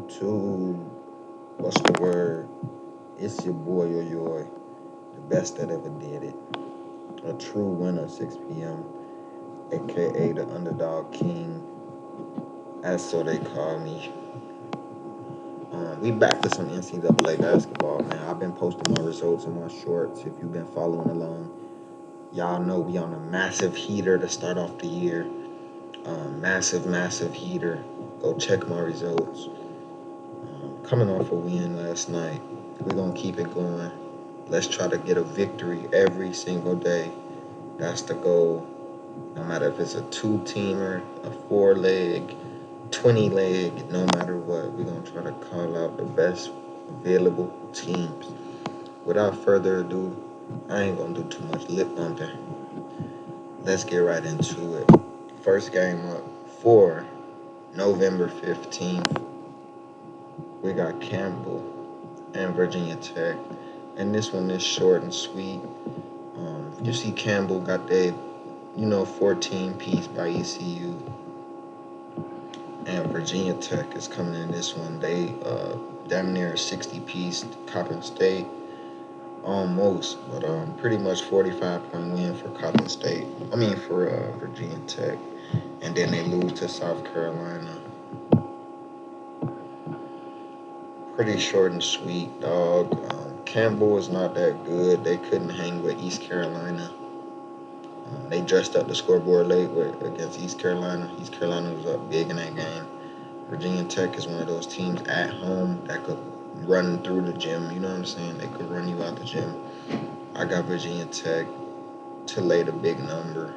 YouTube. What's the word? It's your boy Yoyoy, the best that ever did it. A true winner, 6 p.m., aka the underdog king, as so they call me. We back to some NCAA basketball, man. I've been posting my results in my shorts. If you've been following along, y'all know we on a massive heater to start off the year. Massive heater. Go check my results. Coming off a win last night. We're going to keep it going. Let's try to get a victory every single day. That's the goal. No matter if it's a 2-teamer, a 4-leg, 20-leg, no matter what, we're going to try to call out the best available teams. Without further ado, I ain't going to do too much lip bumping. Let's get right into it. First game up for November 15th. We got Campbell and Virginia Tech. And this one is short and sweet. You see Campbell got their 14-piece by ECU. And Virginia Tech is coming in this one. They damn near a 60-piece Coppin State. Almost, but pretty much 45-point win for Coppin State. For Virginia Tech. And then they lose to South Carolina. Pretty short and sweet, dog. Campbell is not that good. They couldn't hang with East Carolina. They dressed up the scoreboard late against East Carolina. East Carolina was up big in that game. Virginia Tech is one of those teams at home that could run through the gym. You know what I'm saying? They could run you out the gym. I got Virginia Tech to lay the big number.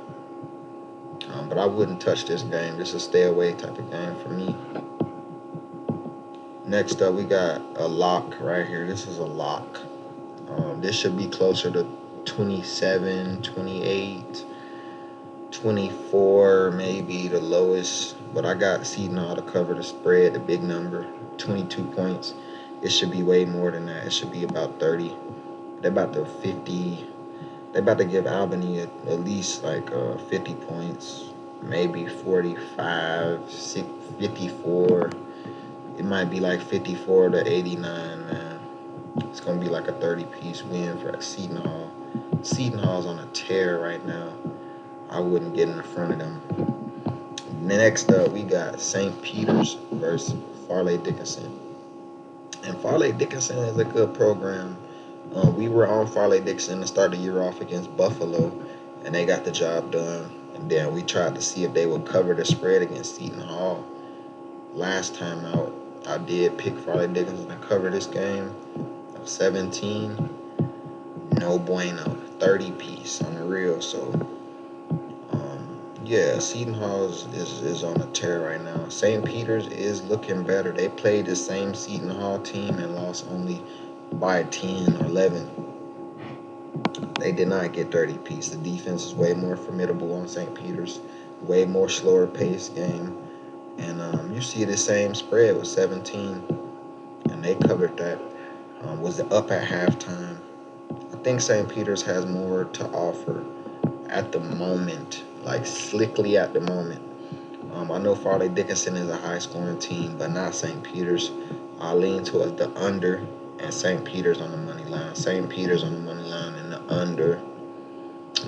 But I wouldn't touch this game. This is a stay away type of game for me. Next up, we got a lock right here. This is a lock. This should be closer to 27, 28, 24, maybe the lowest. But I got Seton Hall to cover the spread, the big number, 22 points. It should be way more than that. It should be about 30. They're about to 50. They're about to give Albany at least like 50 points, maybe 45, 54. It might be like 54 to 89, man. It's going to be like a 30-piece win for Seton Hall. Seton Hall's on a tear right now. I wouldn't get in the front of them. Next up, we got St. Peter's versus Farley Dickinson. And Farley Dickinson is a good program. We were on Farley Dickinson to start the year off against Buffalo, and they got the job done. And then we tried to see if they would cover the spread against Seton Hall. Last time out, I did pick Farley Dickinson to cover this game of 17. No bueno. 30-piece on the real. So, Seton Hall is on a tear right now. St. Peter's is looking better. They played the same Seton Hall team and lost only by 10 or 11. They did not get 30-piece. The defense is way more formidable on St. Peter's. Way more slower paced game. And you see the same spread with 17. And they covered that. Was up at halftime. I think St. Peter's has more to offer at the moment. Like slickly at the moment. I know Farley Dickinson is a high-scoring team, but not St. Peter's. I lean towards the under and St. Peter's on the money line. St. Peter's on the money line and the under.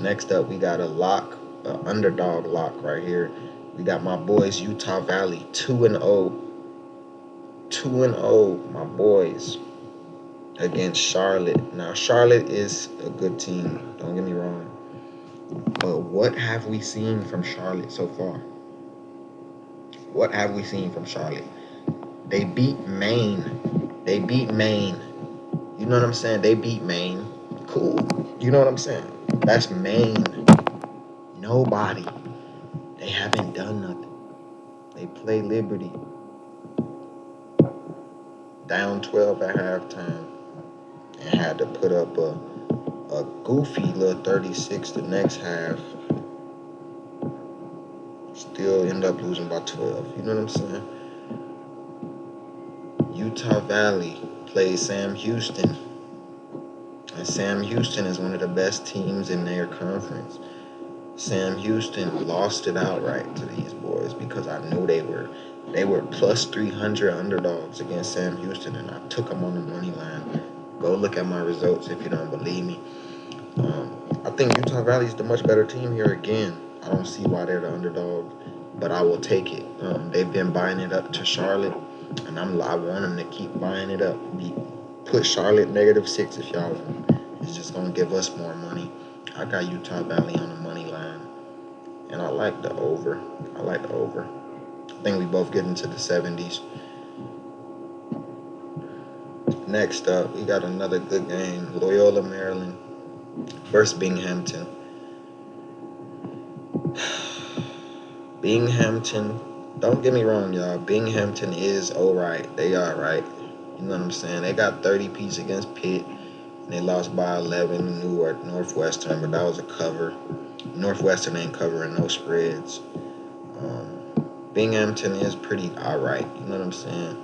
Next up, we got a lock, an underdog lock right here. We got my boys, Utah Valley, 2-0. 2-0, my boys, against Charlotte. Now, Charlotte is a good team. Don't get me wrong. But what have we seen from Charlotte so far? What have we seen from Charlotte? They beat Maine. You know what I'm saying? They beat Maine. Cool. You know what I'm saying? That's Maine. Nobody. They haven't done nothing. They play Liberty. Down 12 at halftime. And had to put up a goofy little 36 the next half. Still end up losing by 12. You know what I'm saying? Utah Valley plays Sam Houston. And Sam Houston is one of the best teams in their conference. Sam Houston lost it outright to these boys because I knew they were They were plus 300 underdogs against Sam Houston, and I took them on the money line. Go look at my results if you don't believe me. I think Utah Valley is the much better team here again. I don't see why they're the underdog, but I will take it. They've been buying it up to Charlotte, and I want them to keep buying it up. Put Charlotte -6 if y'all want. It's just gonna give us more money. I got Utah Valley on the money line, and I like the over. I like the over. I think we both get into the 70s. Next up, we got another good game. Loyola, Maryland versus Binghamton. Binghamton, don't get me wrong, y'all. Binghamton is alright. They are right. You know what I'm saying? They got 30 piece against Pitt, and they lost by 11 to Northwestern, but that was a cover. Northwestern ain't covering no spreads. Binghamton is pretty alright. You know what I'm saying?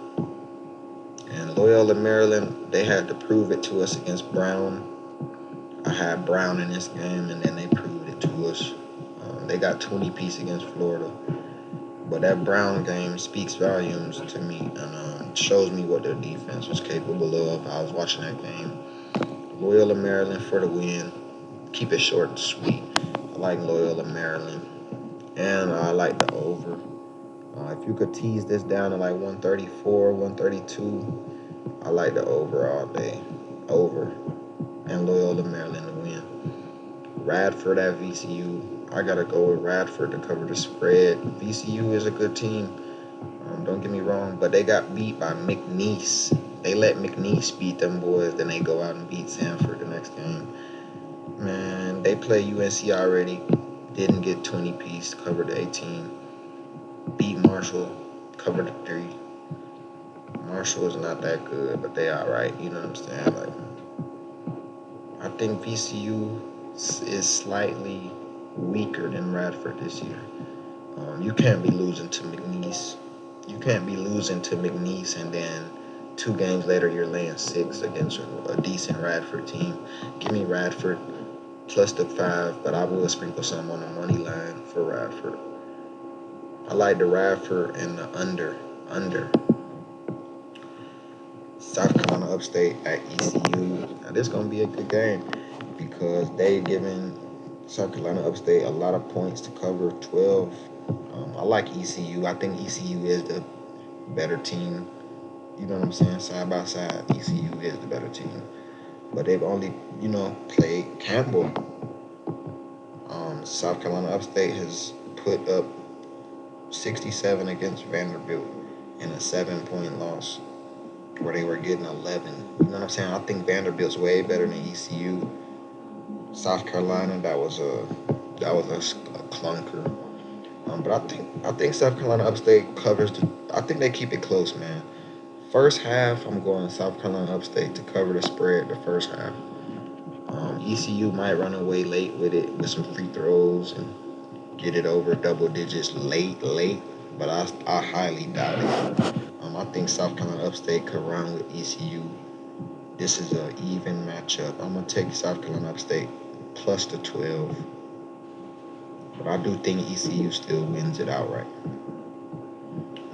And Loyola, Maryland, they had to prove it to us against Brown. I had Brown in this game, and then they proved it to us. They got 20 piece against Florida. But that Brown game speaks volumes to me and shows me what their defense was capable of. I was watching that game. Loyola, Maryland for the win. Keep it short and sweet. I like Loyola, Maryland. And I like the over. If you could tease this down to like 134, 132, I like the over all day. Over. And Loyola, Maryland to win. Radford at VCU. I got to go with Radford to cover the spread. VCU is a good team. Don't get me wrong, but they got beat by McNeese. They let McNeese beat them boys, then they go out and beat Sanford the next game. Man, they play UNC already. Didn't get 20 piece, covered the 18. Beat Marshall, covered the 3. Marshall is not that good, but they alright. You know what I'm saying? Like, I think VCU is slightly weaker than Radford this year. You can't be losing to McNeese. You can't be losing to McNeese and then 2 games later you're laying 6 against a decent Radford team. Give me Radford plus the 5, but I will sprinkle some on the money line for Radford. I like the Radford and the under. South Carolina Upstate at ECU. Now this is gonna be a good game because they giving South Carolina Upstate a lot of points to cover 12. I like ECU. I think ECU is the better team. You know what I'm saying? Side by side, ECU is the better team. But they've only, played Campbell. South Carolina Upstate has put up 67 against Vanderbilt in a 7-point loss where they were getting 11. You know what I'm saying? I think Vanderbilt's way better than ECU. South Carolina, that was a clunker. But I think South Carolina Upstate covers. I think they keep it close, man. First half, I'm going South Carolina Upstate to cover the spread the first half. ECU might run away late with it with some free throws and get it over double digits late. But I highly doubt it. I think South Carolina Upstate could run with ECU. This is an even matchup. I'm going to take South Carolina Upstate plus the 12. But I do think ECU still wins it outright.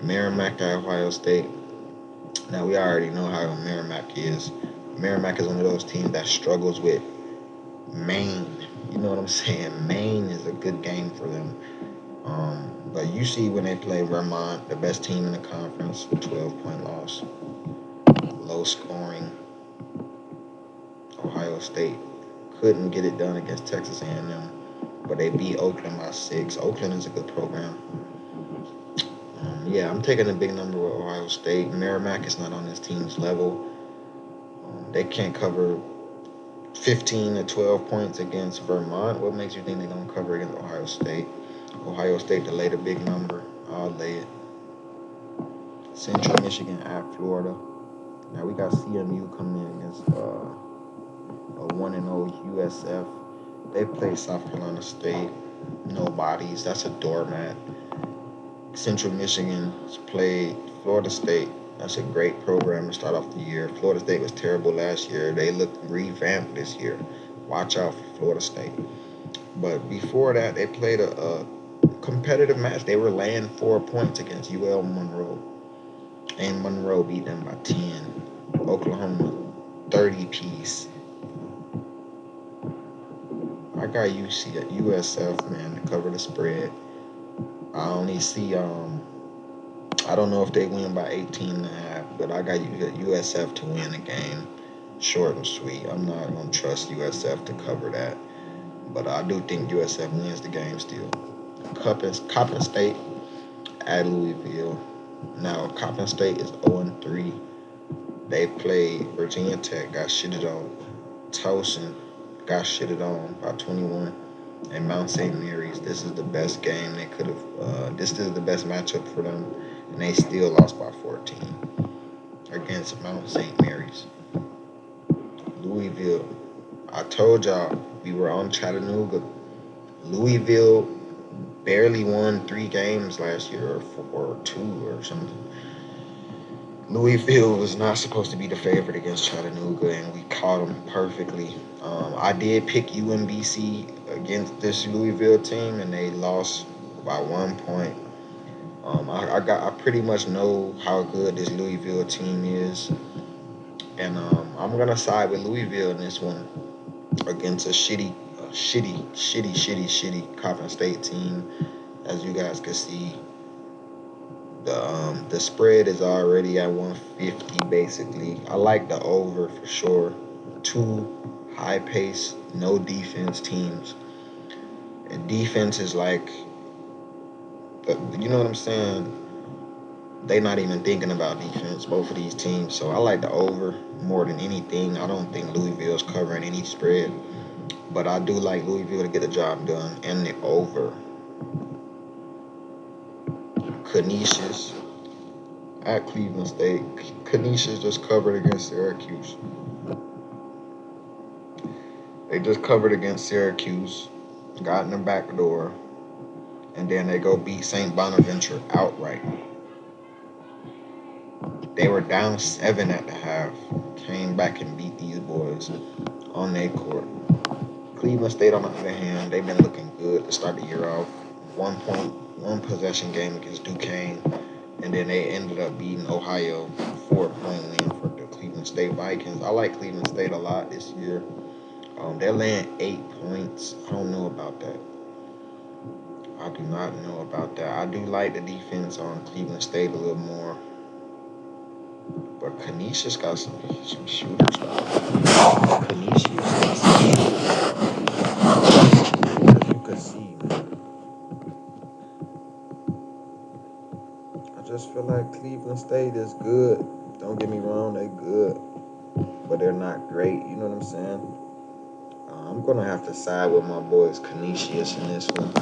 Merrimack at Ohio State. Now, we already know how Merrimack is. Merrimack is one of those teams that struggles with Maine. You know what I'm saying? Maine is a good game for them. But you see when they play Vermont, the best team in the conference, 12-point loss. Low scoring. Ohio State couldn't get it done against Texas A&M. But they beat Oakland by 6. Oakland is a good program. I'm taking a big number with Ohio State. Merrimack is not on this team's level. They can't cover 15 to 12 points against Vermont. What makes you think they're going to cover against Ohio State? Ohio State to lay the big number. I'll lay it. Central Michigan at Florida. Now we got CMU coming in against a 1-0 USF. They play South Carolina State. Nobodies. That's a doormat. Central Michigan's played Florida State. That's a great program to start off the year. Florida State was terrible last year. They look revamped this year. Watch out for Florida State. But before that, they played a competitive match. They were laying 4 points against UL Monroe, and Monroe beat them by 10. Oklahoma 30 piece. I got USF, man, to cover the spread. I only see I don't know if they win by 18.5, but I got USF to win the game. Short and sweet. I'm not gonna trust USF to cover that, but I do think USF wins the game still. Coppin State at Louisville. Now Coppin State is 0-3. They played Virginia Tech, got shitted on. Towson got shitted on by 21. And Mount St. Mary's, this is the best game they could have. This is the best matchup for them, and they still lost by 14 against Mount St. Mary's. Louisville, I told y'all we were on Chattanooga. Louisville barely won 3 games last year, or 2 or something. Louisville was not supposed to be the favorite against Chattanooga, and we caught them perfectly. I did pick UMBC against this Louisville team, and they lost by 1 point. I pretty much know how good this Louisville team is, and I'm gonna side with Louisville in this one against a shitty Coppin State team. As you guys can see, the spread is already at 150 basically. I like the over for sure. 2 high pace, no defense teams. And defense is like, you know what I'm saying? They not even thinking about defense, both of these teams. So I like the over more than anything. I don't think Louisville's covering any spread, but I do like Louisville to get the job done, and the over. Canisius at Cleveland State. Canisius just covered against Syracuse. They just covered against Syracuse, got in the back door, and then they go beat St. Bonaventure outright. They were down 7 at the half, came back and beat these boys on their court. Cleveland State, on the other hand, they've been looking good to start the year off. 1 possession game against Duquesne, and then they ended up beating Ohio, 4-point win for the Cleveland State Vikings. I like Cleveland State a lot this year. They're laying 8 points. I don't know about that. I do not know about that. I do like the defense on Cleveland State a little more. But Canisius got some shooters. Canisius got some shooters. As you can see, man. I just feel like Cleveland State is good. Don't get me wrong, they good. But they're not great. You know what I'm saying? I'm going to have to side with my boys Canisius in this one.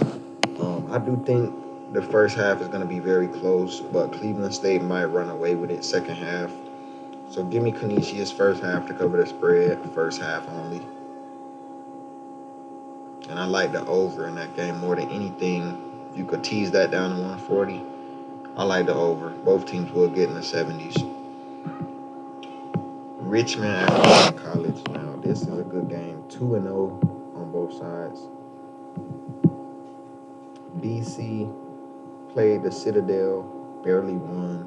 I do think the first half is going to be very close, but Cleveland State might run away with it second half. So give me Canisius first half to cover the spread, first half only. And I like the over in that game more than anything. You could tease that down to 140. I like the over. Both teams will get in the 70s. Richmond at Boston College. Now, this is a good game. 2-0 on both sides. BC played the Citadel, barely won.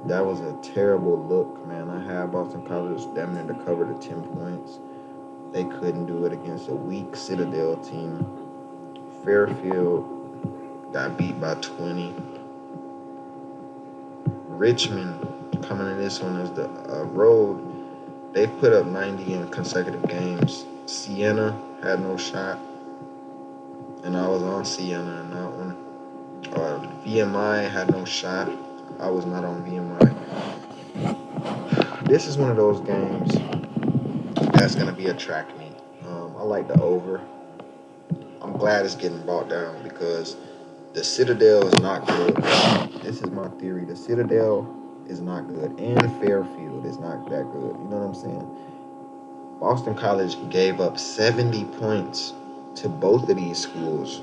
That was a terrible look, man. I had Boston College damn near to cover the 10 points. They couldn't do it against a weak Citadel team. Fairfield got beat by 20. Richmond, coming in this one as the road, they put up 90 in consecutive games. Siena had no shot, and I was on Siena in that one. VMI had no shot. I was not on VMI. This is one of those games that's going to be a track meet. I like the over. I'm glad it's getting brought down because the Citadel is not good. This is my theory. The Citadel is not good, and Fairfield is not that good. You know what I'm saying? Boston College gave up 70 points to both of these schools.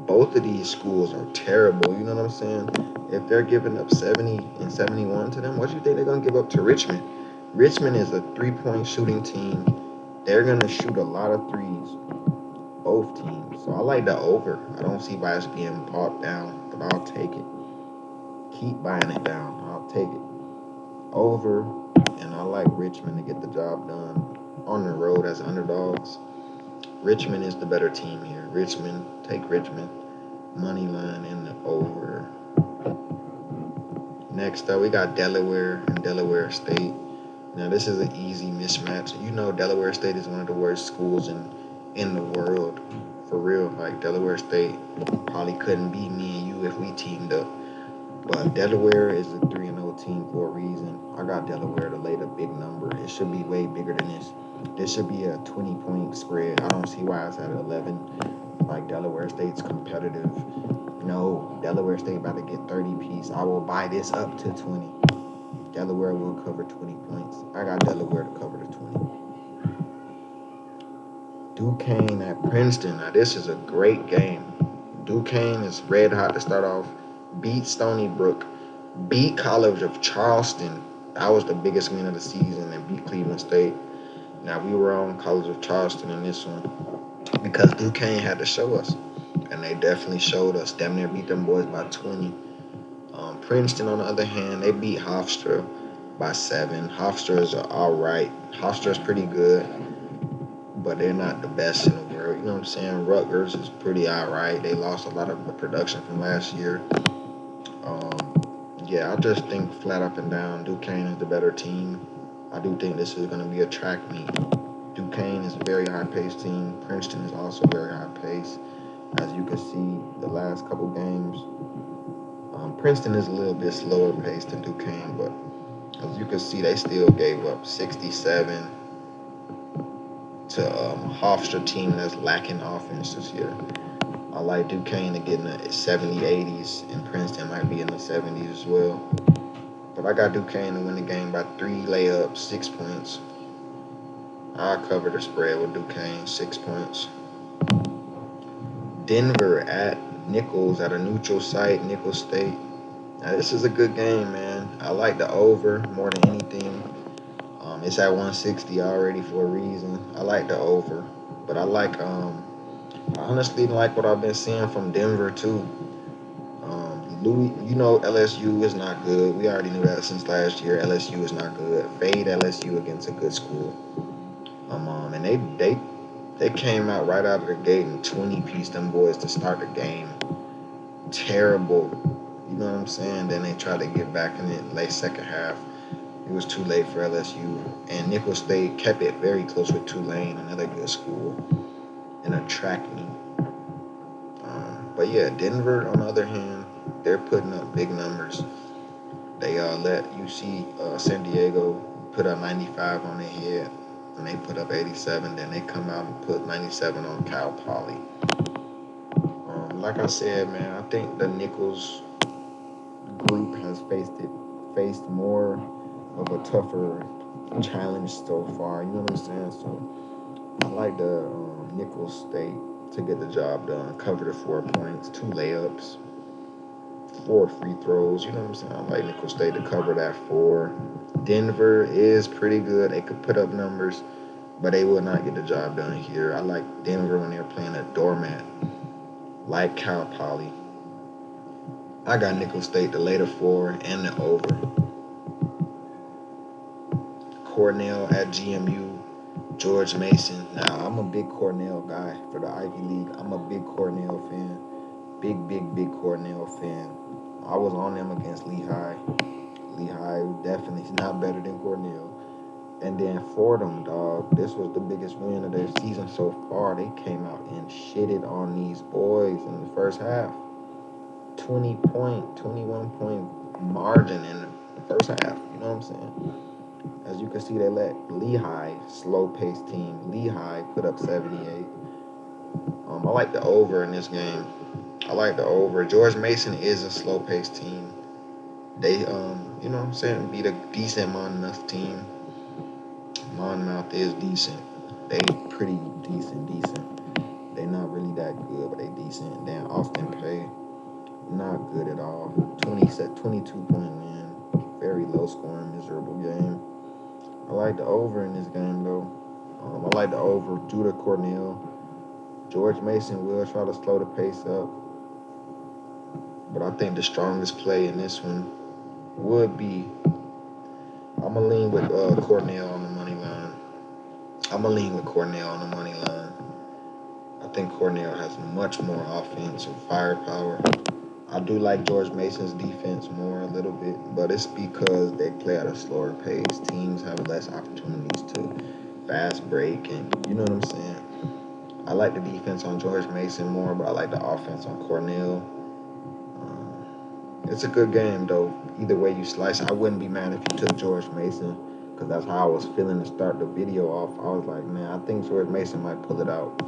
Both of these schools are terrible. You know what I'm saying? If they're giving up 70 and 71 to them, what do you think they're going to give up to Richmond? Richmond is a 3-point shooting team. They're going to shoot a lot of threes. both teams. So I like the over. I don't see why it's being bought down, but I'll take it. Keep buying it down. I'll take it. Over, and I like Richmond to get the job done on the road as underdogs. Richmond is the better team here. Richmond, take Richmond. Money line in the over. Next up, we got Delaware and Delaware State. Now, this is an easy mismatch. You know, Delaware State is one of the worst schools in the world. For real. Like, Delaware State probably couldn't beat me and you if we teamed up. But Delaware is a 3-0 team for a reason. I got Delaware to lay the big number. It should be way bigger than this. This should be a 20-point spread. I don't see why it's at 11. Like, Delaware State's competitive. No, Delaware State about to get 30 piece. I will buy this up to 20. Delaware will cover 20 points. I got Delaware to cover the 20. Duquesne at Princeton. Now, this is a great game. Duquesne is red hot to start off. Beat Stony Brook. Beat College of Charleston. That was the biggest win of the season, and beat Cleveland State. Now, we were on College of Charleston in this one because Duquesne had to show us, and they definitely showed us. Damn near beat them boys by 20. Princeton, on the other hand, they beat Hofstra by 7. Hofstra is all right. Hofstra is pretty good, but they're not the best in the world. You know what I'm saying? Rutgers is pretty all right. They lost a lot of the production from last year. Yeah, I just think flat up and down, Duquesne is the better team. I do think this is going to be a track meet. Duquesne is a very high-paced team. Princeton is also very high-paced. As you can see, the last couple games, Princeton is a little bit slower paced than Duquesne, but as you can see, they still gave up 67 to Hofstra team that's lacking offense this year. I like Duquesne to get in the 70s, 80s, and Princeton might be in the 70s as well. But I got Duquesne to win the game by 3 layups, 6 points. I'll cover the spread with Duquesne, 6 points. Denver at Nichols at a neutral site, Nichols State. Now, this is a good game, man. I like the over more than anything. It's at 160 already for a reason. I like the over. But I honestly like what I've been seeing from Denver, too. You know LSU is not good. We already knew that since last year. LSU is not good. Fade LSU against a good school. And they came out right out of the gate and 20-piece them boys to start the game. Terrible. You know what I'm saying? Then they tried to get back in it late second half. It was too late for LSU. And Nichols State kept it very close with Tulane, another good school, in a track meet. But yeah, Denver, on the other hand, they're putting up big numbers. They let UC San Diego put up 95 on their head, and they put up 87. Then they come out and put 97 on Cal Poly. Like I said, man, I think the Nichols group has faced more of a tougher challenge so far. You know what I'm saying? So I like the Nichols State to get the job done. Cover the 4 points, 2 layups, 4 free throws. You know what I'm saying? I like Nichols State to cover that 4. Denver is pretty good. They could put up numbers, but they will not get the job done here. I like Denver when they're playing a doormat, like Cal Poly. I got Nichols State to lay the 4 and the over. Cornell at GMU. George Mason. Now, I'm a big Cornell guy for the Ivy League. I'm a big Cornell fan. Big Cornell fan. I was on them against Lehigh. Lehigh definitely is not better than Cornell. And then Fordham, dog. This was the biggest win of their season so far. They came out and shitted on these boys in the first half. 21 point margin in the first half. You know what I'm saying? As you can see, they let Lehigh, slow-paced team, Lehigh put up 78. I like the over in this game. I like the over. George Mason is a slow-paced team. They, you know what I'm saying, beat a decent Monmouth team. Monmouth is decent. They pretty decent. They not really that good, but they decent. Then Austin Peay, not good at all. 22-point win. Very low-scoring, miserable game. I like the over in this game, though. I like the over. Judah Cornell. George Mason will try to slow the pace up, but I think the strongest play in this one would be I'm gonna lean with Cornell on the money line. I'm gonna lean with Cornell on the money line. I think Cornell has much more offensive firepower. I do like George Mason's defense more a little bit, but it's because they play at a slower pace. Teams have less opportunities to fast break, and you know what I'm saying. I like the defense on George Mason more, but I like the offense on Cornell. It's a good game though. Either way you slice, I wouldn't be mad if you took George Mason because that's how I was feeling to start the video off. I was like, man, I think George Mason might pull it out.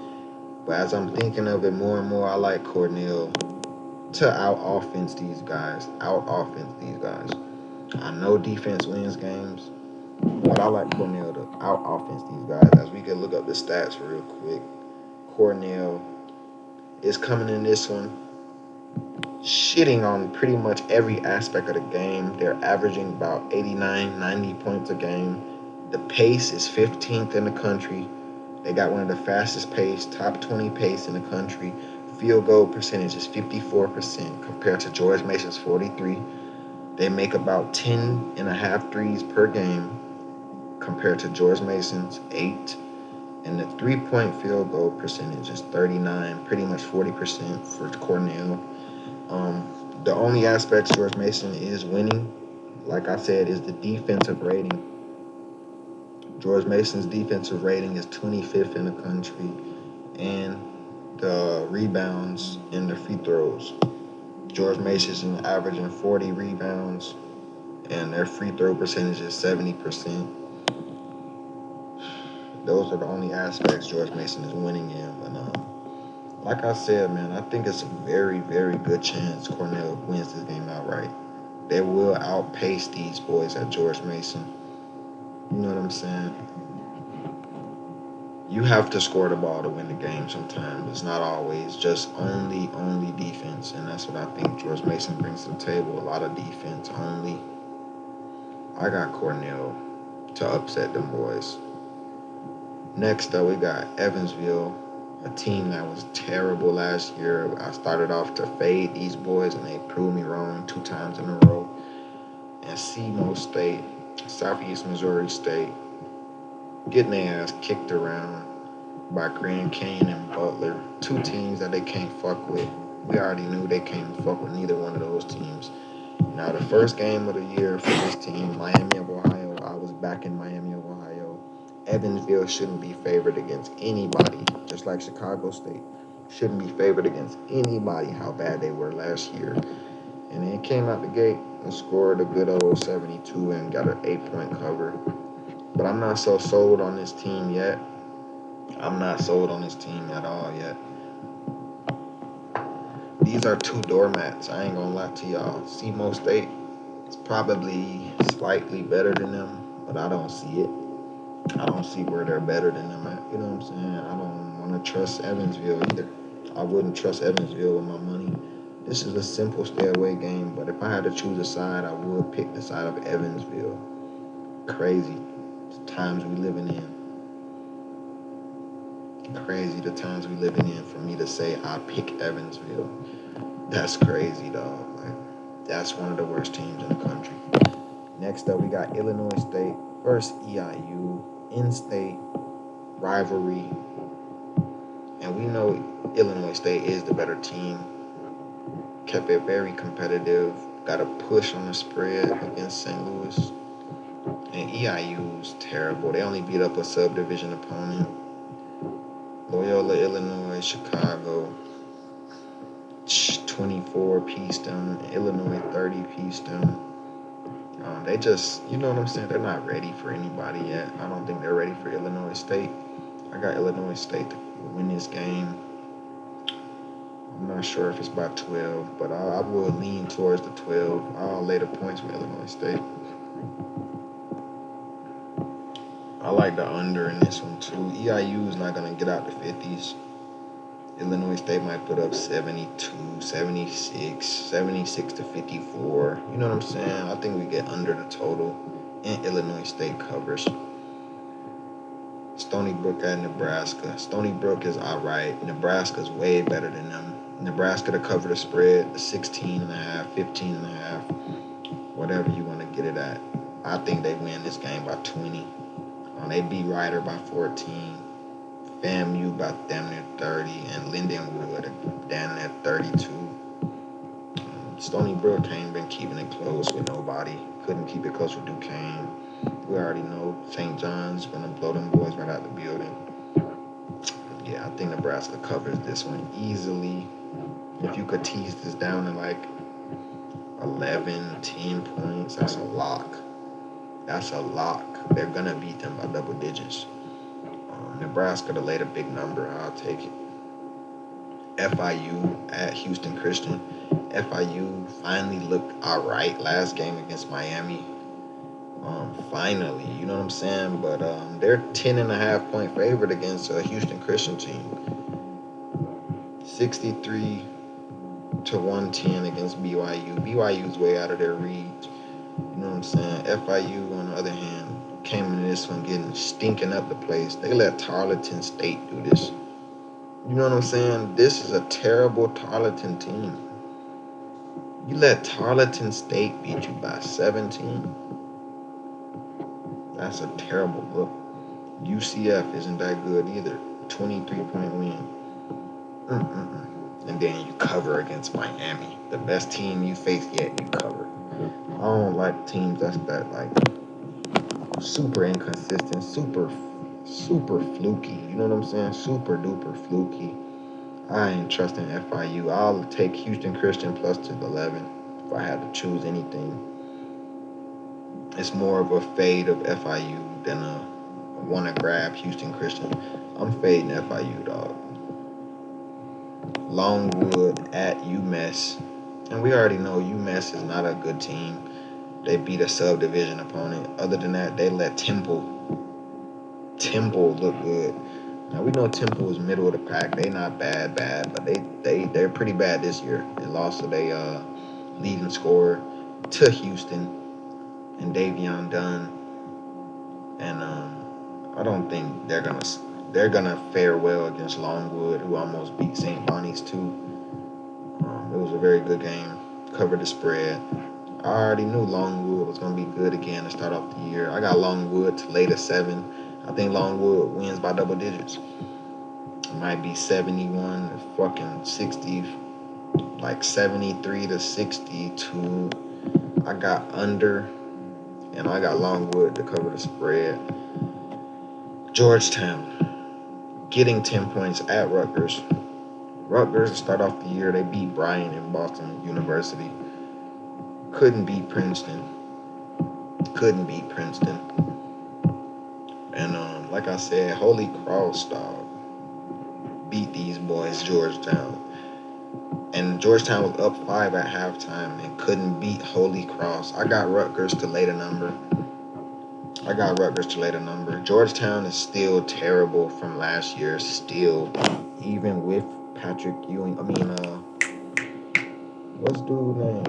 But as I'm thinking of it more and more, I like Cornell to out offense these guys. Out offense these guys. I know defense wins games, but I like Cornell to out offense these guys. As we can look up the stats real quick, Cornell is coming in this one shitting on pretty much every aspect of the game. They're averaging about 89, 90 points a game. The pace is 15th in the country. They got one of the fastest pace, top 20 pace in the country. Field goal percentage is 54% compared to George Mason's 43. They make about 10 and a half threes per game compared to George Mason's 8. And the three-point field goal percentage is 39, pretty much 40% for Cornell. The only aspects George Mason is winning, like I said, is the defensive rating. George Mason's defensive rating is 25th in the country, and the rebounds and the free throws. George Mason's averaging 40 rebounds, and their free throw percentage is 70%. Those are the only aspects George Mason is winning in. But like I said, man, I think it's a very, very good chance Cornell wins this game outright. They will outpace these boys at George Mason. You know what I'm saying? You have to score the ball to win the game sometimes. It's not always just only defense. And that's what I think George Mason brings to the table. A lot of defense only. I got Cornell to upset them boys. Next up, we got Evansville, a team that was terrible last year. I started off to fade these boys, and they proved me wrong 2 times in a row. And SEMO State, Southeast Missouri State, getting their ass kicked around by Grand Canyon and Butler, 2 teams that they can't fuck with. We already knew they can't fuck with neither one of those teams. Now, the first game of the year for this team, Miami of Ohio, I was back in Miami of Ohio. Evansville shouldn't be favored against anybody, just like Chicago State. Shouldn't be favored against anybody how bad they were last year. And they came out the gate and scored a good old 72 and got an 8-point cover. But I'm not so sold on this team yet. I'm not sold on this team at all yet. These are 2 doormats. I ain't gonna lie to y'all. SEMO State is probably slightly better than them, but I don't see it. I don't see where they're better than them at. You know what I'm saying? I don't want to trust Evansville either. I wouldn't trust Evansville with my money. This is a simple stay away game, but if I had to choose a side, I would pick the side of Evansville. Crazy the times we living in. Crazy the times we living in for me to say I pick Evansville. That's crazy, dog. Like, that's one of the worst teams in the country. Next up, we got Illinois State versus EIU. In-state rivalry. And we know Illinois State is the better team. Kept it very competitive. Got a push on the spread against St. Louis. And EIU's terrible. They only beat up a subdivision opponent. Loyola, Illinois, Chicago, 24 pieced them. Illinois, 30 pieced them. They just, you know what I'm saying? They're not ready for anybody yet. I don't think they're ready for Illinois State. I got Illinois State to win this game. I'm not sure if it's by 12, but I will lean towards the 12. I'll lay the points with Illinois State. I like the under in this one too. EIU is not going to get out the 50s. Illinois State might put up 72, 76, 76 to 54. You know what I'm saying? I think we get under the total, and Illinois State covers. Stony Brook at Nebraska. Stony Brook is alright. Nebraska's way better than them. Nebraska to cover the spread, 16 and a half, 15 and a half, whatever you want to get it at. I think they win this game by 20. They beat Ryder by 14. FAMU by damn near 30. And Lindenwood down at 32. Stony Brook ain't been keeping it close with nobody. Couldn't keep it close with Duquesne. We already know St. John's going to blow them boys right out the building. Yeah, I think Nebraska covers this one easily. If you could tease this down to like 11, 10 points, that's a lock. That's a lock. They're going to beat them by double digits. Nebraska to lay the big number, I'll take it. FIU at Houston Christian. FIU finally looked all right last game against Miami. Finally, you know what I'm saying? But they're 10.5 point favorite against a Houston Christian team. 63 to 110 against BYU. BYU's way out of their reach. You know what I'm saying? FIU, on the other hand, came into this one stinking up the place. They let Tarleton State do this. You know what I'm saying? This is a terrible Tarleton team. You let Tarleton State beat you by 17. That's a terrible look. UCF isn't that good either. 23-point win. And then you cover against Miami. The best team you faced yet, you cover. I don't like teams that's that like super inconsistent, super fluky. You know what I'm saying? Super duper fluky. I ain't trusting FIU. I'll take Houston Christian plus to 11 if I had to choose anything. It's more of a fade of FIU than a want to grab Houston Christian. I'm fading FIU, dog. Longwood at UMass. And we already know UMass is not a good team. They beat a subdivision opponent. Other than that, they let Temple look good. Now we know Temple is middle of the pack. They not bad, but they're pretty bad this year. They lost to their leading scorer to Houston and Davion Dunn. And I don't think they're gonna fare well against Longwood, who almost beat St. Bonnie's too. It was a very good game. Covered the spread. I already knew Longwood was going to be good again to start off the year. I got Longwood to lay to 7. I think Longwood wins by double digits. It might be 71 to fucking 60, like 73 to 62. I got under, and I got Longwood to cover the spread. Georgetown getting 10 points at Rutgers. Rutgers, to start off the year, they beat Bryant in Boston University. Couldn't beat Princeton. And like I said, Holy Cross, dog, beat these boys, Georgetown. And Georgetown was up 5 at halftime and couldn't beat Holy Cross. I got Rutgers to lay the number. Georgetown is still terrible from last year, still, even with Patrick Ewing. What's dude's name?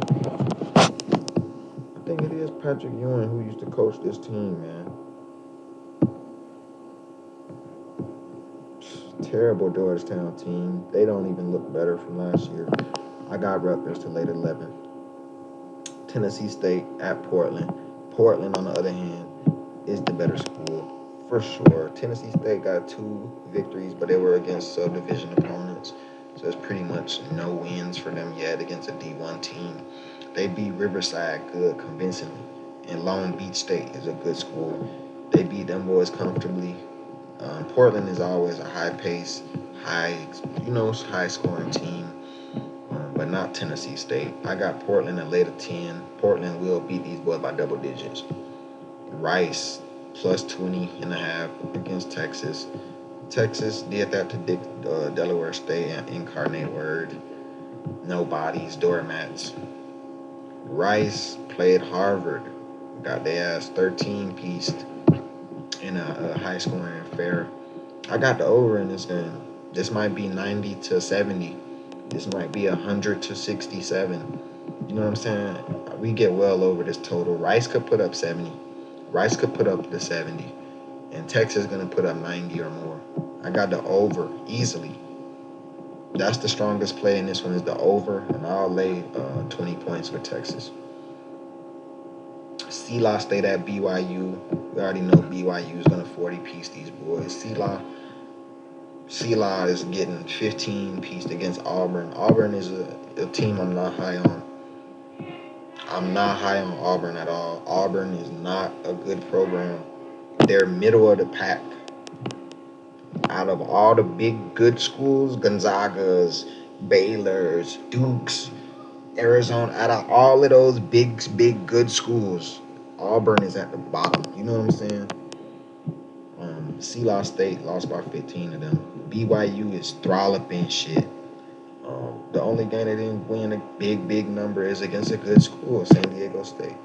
I think it is Patrick Ewing who used to coach this team, man. Terrible Georgetown team. They don't even look better from last year. I got Rutgers to late 11. Tennessee State at Portland. Portland, on the other hand, is the better school for sure. Tennessee State got 2 victories, but they were against subdivision opponents. So it's pretty much no wins for them yet against a D1 team. They beat Riverside good, convincingly. And Long Beach State is a good school. They beat them boys comfortably. Portland is always a high-paced, high-scoring team, but not Tennessee State. I got Portland at later 10. Portland will beat these boys by double digits. Rice plus 20.5 against Texas. Texas did that to Delaware State and Incarnate Word. No bodies, doormats. Rice played Harvard. Got their ass 13-pieced in a high-scoring affair. I got the over in this game. This might be 90 to 70. This might be 100 to 67. You know what I'm saying? We get well over this total. Rice could put up 70. Rice could put up the 70. and Texas is gonna put up 90 or more. I got the over easily. That's the strongest play in this one is the over, and I'll lay 20 points with Texas. C-Law stayed at BYU. We already know BYU is gonna 40 piece these boys. C-Law is getting 15 pieced against Auburn. Auburn is a team I'm not high on. I'm not high on Auburn at all. Auburn is not a good program. They're middle of the pack. Out of all the big good schools, Gonzaga's, Baylor's, Duke's, Arizona, out of all of those big good schools, Auburn is at the bottom. You know what I'm saying? C-Law State lost by 15 of them. BYU is trolloping shit. The only game they didn't win a big number is against a good school, San Diego State.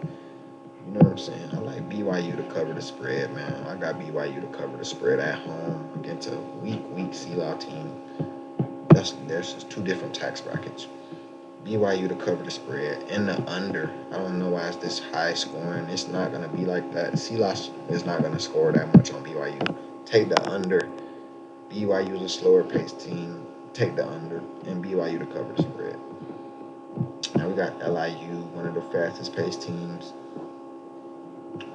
You know what I'm saying? I like BYU to cover the spread, man. I got BYU to cover the spread at home against a weak C-Law team. There's just two different tax brackets. BYU to cover the spread and the under. I don't know why it's this high scoring. It's not gonna be like that. C-Law is not gonna score that much on BYU. Take the under. BYU is a slower paced team. Take the under and BYU to cover the spread. Now we got LIU, one of the fastest paced teams,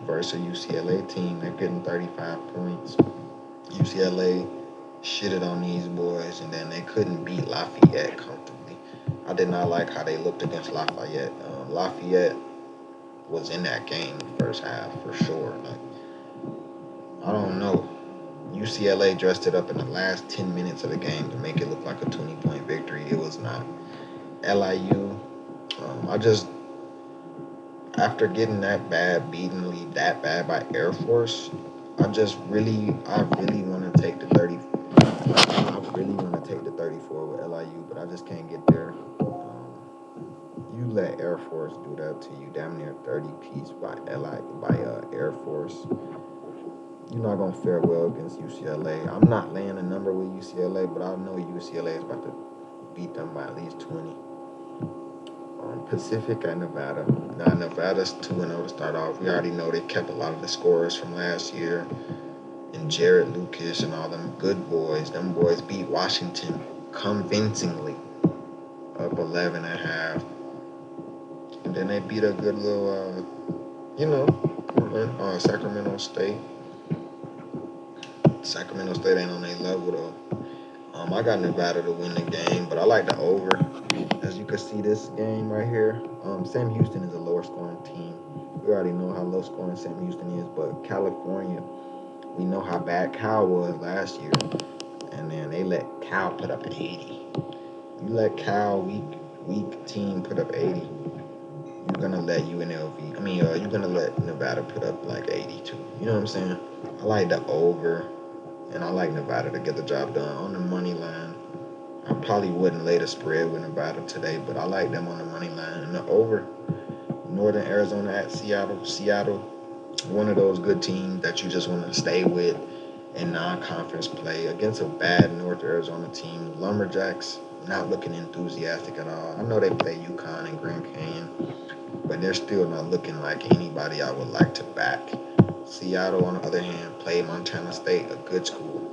versus a UCLA team. They're getting 35 points. UCLA shitted on these boys, and then they couldn't beat Lafayette comfortably. I did not like how they looked against Lafayette. Lafayette was in that game first half for sure. Like, I don't know. UCLA dressed it up in the last 10 minutes of the game to make it look like a 20-point victory. It was not. LIU, after getting that bad, beaten that bad by Air Force, I really want to take the 30. I really want to take the 34 with LIU, but I just can't get there. You let Air Force do that to you, damn near 30 piece by Air Force. You're not gonna fare well against UCLA. I'm not laying a number with UCLA, but I know UCLA is about to beat them by at least 20. Pacific at Nevada. Now Nevada's 2-0 to start off. We already know they kept a lot of the scorers from last year, and Jared Lucas and all them good boys. Them boys beat Washington convincingly, up 11.5. And then they beat a good little, Sacramento State. Sacramento State ain't on their level though. I got Nevada to win the game, but I like the over. As you can see this game right here, Sam Houston is a lower scoring team. We already know how low scoring Sam Houston is, but California, we know how bad Cal was last year. And then they let Cal put up 80. You let Cal, weak team, put up 80. You're gonna let you're gonna let Nevada put up like 82. You know what I'm saying? I like the over, and I like Nevada to get the job done on the money line. I probably wouldn't lay the spread with Nevada today, but I like them on the money line. And the over, Northern Arizona at Seattle. Seattle, one of those good teams that you just want to stay with in non-conference play against a bad North Arizona team. Lumberjacks, not looking enthusiastic at all. I know they play UConn and Grand Canyon, but they're still not looking like anybody I would like to back. Seattle, on the other hand, played Montana State, a good school,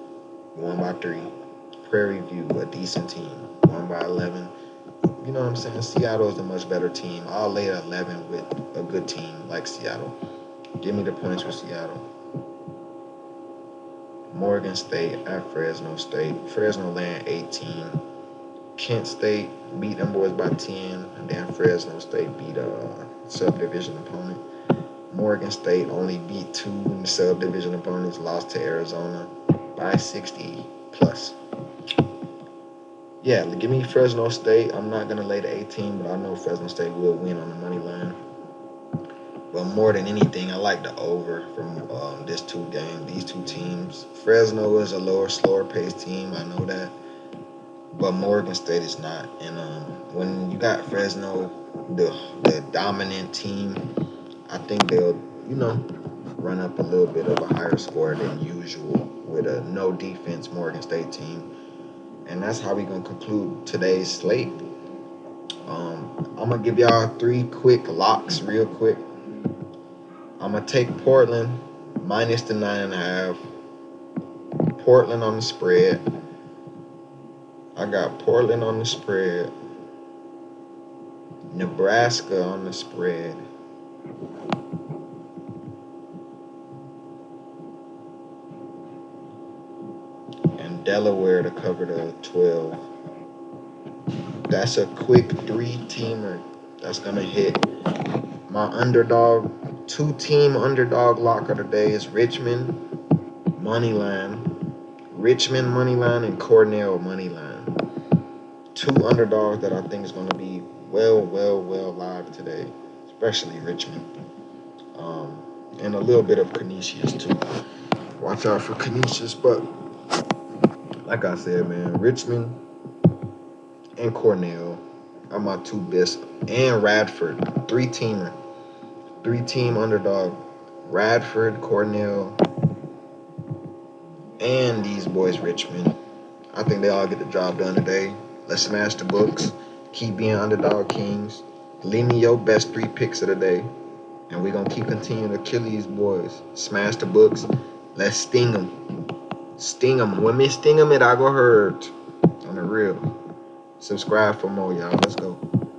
won by 3. Prairie View, a decent team, won by 11. You know what I'm saying? Seattle is a much better team. I'll lay 11 with a good team like Seattle. Give me the points with Seattle. Morgan State at Fresno State. Fresno laying 18. Kent State beat them boys by 10, and then Fresno State beat a subdivision opponent. Morgan State only beat 2 subdivision opponents, lost to Arizona by 60 plus. Yeah, give me Fresno State. I'm not going to lay the 18, but I know Fresno State will win on the money line. But more than anything, I like the over from these two teams. Fresno is a slower paced team. I know that. But Morgan State is not. And when you got Fresno, the dominant team, I think they'll, run up a little bit of a higher score than usual with a no defense Morgan State team. And that's how we're going to conclude today's slate. I'm going to give y'all 3 quick locks real quick. I'm going to take Portland minus the 9.5. Portland on the spread. I got Portland on the spread. Nebraska on the spread. And Delaware to cover the 12. That's a quick 3-teamer that's going to hit. My underdog, 2-team underdog lock of the day is Richmond moneyline. Richmond moneyline and Cornell moneyline. 2 underdogs that I think is going to be well live today, especially Richmond. And a little bit of Canisius too. Watch out for Canisius, but like I said, man, Richmond and Cornell are my 2 best, and Radford, 3-teamer, 3-team underdog. Radford, Cornell, and these boys Richmond. I think they all get the job done today. Let's smash the books. Keep being underdog kings. Leave me your best 3 picks of the day. And we're going to keep continuing to kill these boys. Smash the books. Let's sting them. Sting them. When me sting them, it I go hurt. On the real. Subscribe for more, y'all. Let's go.